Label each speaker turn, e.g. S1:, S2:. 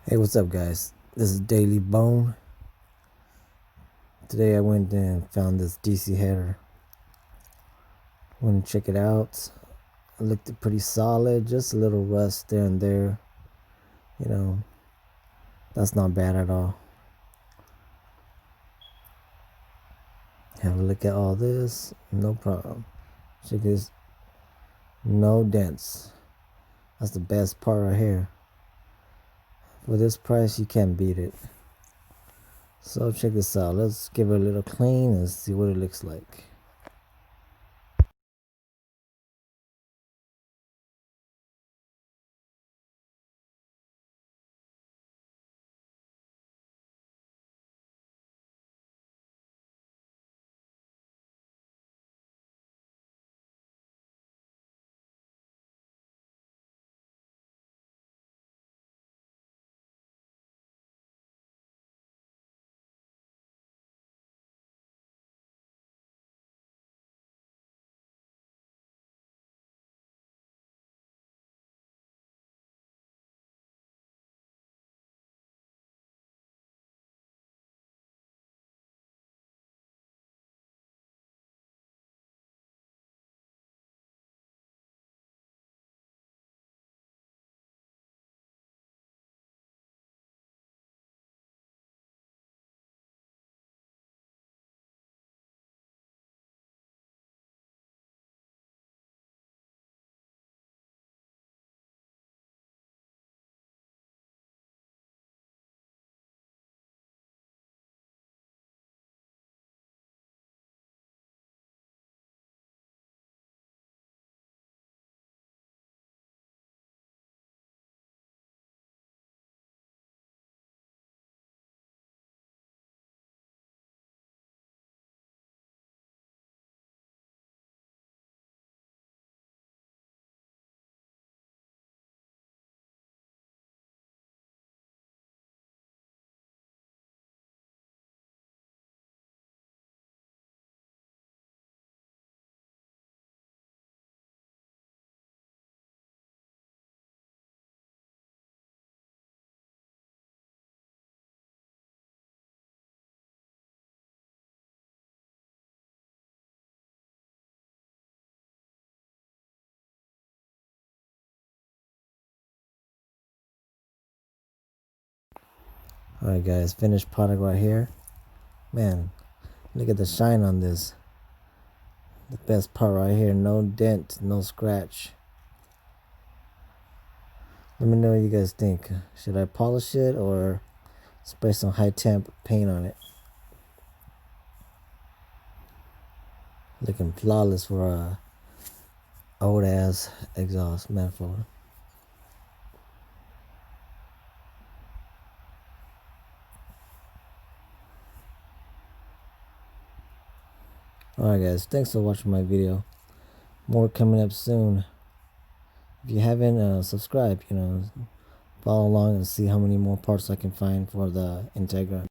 S1: Hey, what's up, guys? This is Daily Bone. Today I went and found this DC header. Went to check it out. It looked pretty solid, just a little rust there and there. You know, that's not bad at all. Have a look at all this, no problem. Check this, no dents. That's the best part right here. For this price, you can't beat it. So check this out. Let's give it a little clean and see what it looks like. Alright, guys, finished product right here. Man, look at the shine on this. The best part right here, no dent, no scratch. Let me know what you guys think. Should I polish it or spray some high temp paint on it? Looking flawless for a old ass exhaust manifold. Alright, guys, thanks for watching my video. More coming up soon. If you haven't subscribed, follow along and see how many more parts I can find for the Integra.